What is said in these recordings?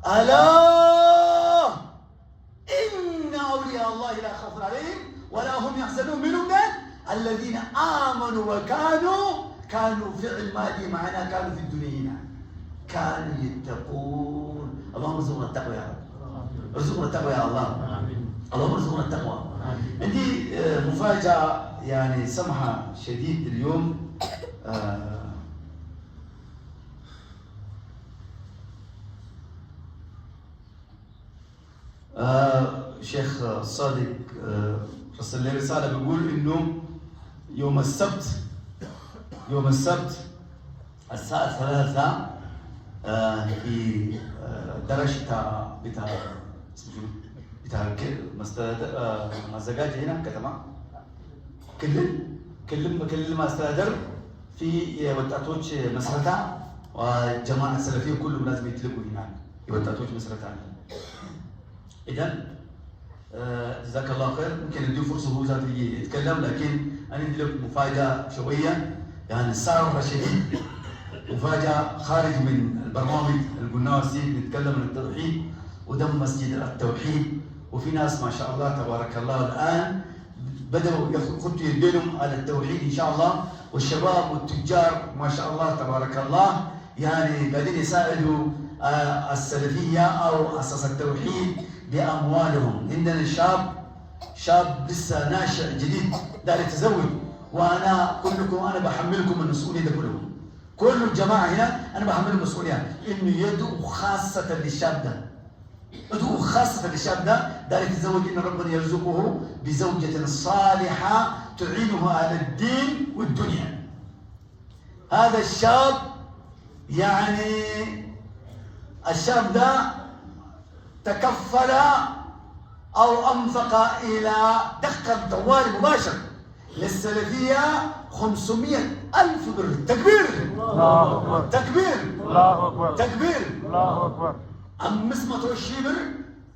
ألا إن أولياء الله لا خوف عليهم ولا هم يحزنون منهم الذين آمنوا كانوا فعل ماضي معنا كانوا في الدنيا هنا كانوا يتقون. اللهم ارزقنا التقوى يا رب. ارزقنا التقوى يا الله. اللهم ارزقنا التقوى. عندي مفاجأة يعني سمحة شديد اليوم. شيخ صادق رسل لي رسالة بيقول إنه يوم السبت الساعة 3 في درج بتاع مزاجات هنا كتما كل ما استدر في وتاتوش مسرتا وجماعة السلفية كلهم لازم يتلقوا هناك وتاتوش مسرتا. إذا جزاك الله خير. ممكن نديه فرصة هو ذاته يتكلم لكن أنا أدي لك مفاجأة شوية يعني السعر شديد مفاجأة خارج من البرنامج اللي قلناه سيد نتكلم عن التوحيد ودم مسجد التوحيد وفي ناس ما شاء الله تبارك الله الآن بدأوا يخطوا يدينهم على التوحيد إن شاء الله والشباب والتجار ما شاء الله تبارك الله يعني قاعدين يساعدوا السلفية أو أساس التوحيد بأموالهم. عندنا شاب لسه ناشئ جديد داير يتزوج وأنا أنا بحملكم المسؤولية كلهم. كل الجماعة هنا أنا بحملهم المسؤولية إنه يدعو خاصة للشاب ده. يدعو خاصة للشاب ده داير يتزوج إن ربنا يرزقه بزوجة صالحة تعينه على الدين والدنيا. هذا الشاب يعني الشاب ده تكفل أو أنفق إلى دخل طوال مباشر للسلفية 500,000 بر. تكبير الله أكبر. تكبير الله أكبر. تكبير الله أكبر. أم مسمة الشبر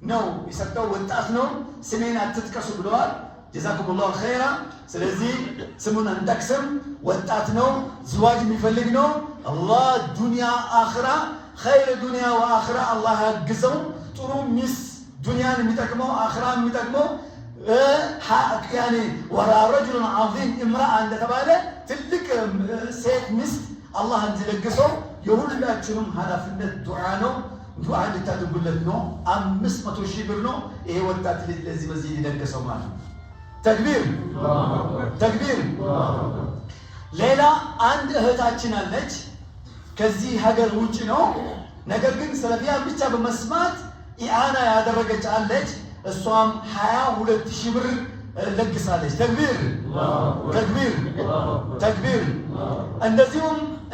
نو يسكتوا وتأثنوا سمين أتتكسوا بالوال. جزاكم الله خيرا. سلزي سمونا ندكسم وتأثنوا زواج مفلقنو الله دنيا آخرة خير دنيا وآخرة الله يجزهم طرو مس دنيا متكمو آخرة متكمو يعني ورا رجل عظيم امرأة عند تبالة تلك سيد مست الله انزل القصر يقول لا تشنم هذا في الدعانو دعاء اللي تقول لك نو أم مسمة الشبر نو إيه وتأتي الذي مزيد القصر معنا. تكبير تكبير. ሌላ አንድ እህታችን አለች ከዚህ ሀገር ውጪ ነው ነገር ግን ሰለፊያን ብቻ በመስማት ኢአና ያደረገች አለች እሷም 22,000 ብር ለግሳለች። ተክቢር ተክቢር ተክቢር።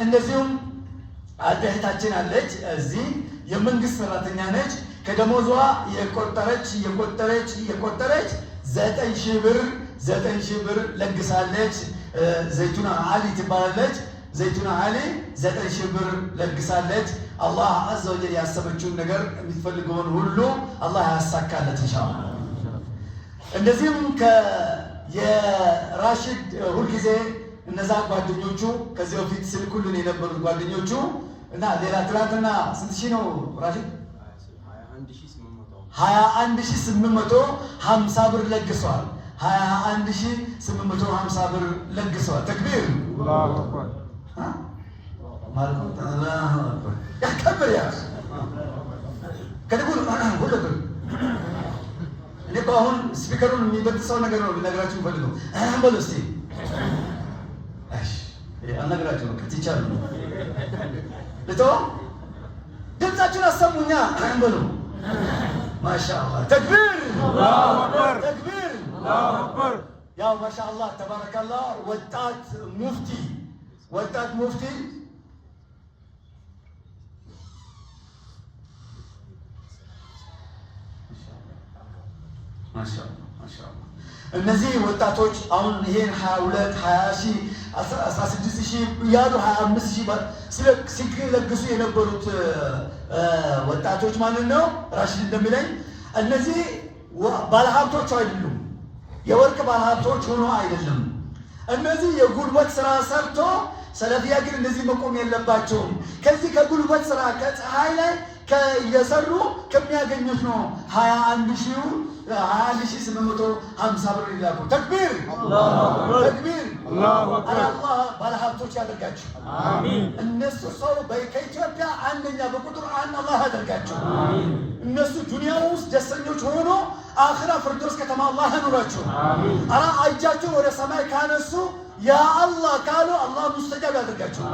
እንደዚሁም አንድ እህታችን አለች እዚህ የመንግስት ሰራተኛ ነች ከደሞዟ የቆጠረች 9,000 ብር ለግሳለች። ዘይቱና አሊ ትባላለች። ዘይቱና አሊ 9,000 ብር ለግሳለች። አላህ አዘ ወጀል ያሰበችውን ነገር የምትፈልገውን ሁሉ አላህ ያሳካለት ኢንሻአላህ። እንደዚህም የራሺድ ሁልጊዜ እነዛ ጓደኞቹ ከዚህ በፊት ስልኩልን የነበሩት ጓደኞቹ እና ሌላ ትናንትና ስንት ሺህ ነው ራሺድ? 21,850 ብር ለግሰዋል። 21,850 ብር ለግሰዋል። ተክቢር الله أكبر. ማለኩም አላሁ አክበር ያከብር ያ ከደጉል ሁሉ ብር እኔ አሁን ስፒከሩን የሚበጥሰው ነገር ነው ልነግራችሁ ፈልገው በሉ እስቲ እሺ አነግራችሁ ነው ከተቻለ ነው ለቶ ድምጻችሁን አሰሙኛ በሉ ማሻአላህ ተክቢር الله أكبر. ተክቢር الله أكبر. ያው ማሻአላህ ተባረከላህ ወጣት ሙፍቲ ማሻአላህ እነዚህ ወጣቶች አሁን ይሄን 22 20,000 16,000 ያሉ 25,000 ሲለግሱ የነበሩት ወጣቶች ማለት ነው። ራሺድ እንደሚለኝ እነዚህ ባለሀብቶች አይደሉም፣ የወርቅ ባለሀብቶች ሆኖ አይደለም። እነዚህ የጉልበት ስራ ሰርቶ ሰለፊያ ግን እንደዚህ መቆም የለባቸውም። ከዚህ ከጉልበት ስራ ከፀሐይ ላይ ከየሰሩ ከሚያገኙት ነው 21,850 ብር ይላኩ። ተክቢር ተክቢር አላህ ባለሀብቶች ያደርጋችሁ። እነሱ ሰው ከኢትዮጵያ አንደኛ በቁጥር አንድ አላህ ያደርጋቸው። እነሱ ዱንያ ውስጥ ደስተኞች ሆኖ አኺራ ፍርዶስ ከተማ አላህ ያኑራቸው። አራ እጃቸውን ወደ ሰማይ ካነሱ ያ አላህ ካሉ አላህ ሙስተጃብ ያደርጋቸው።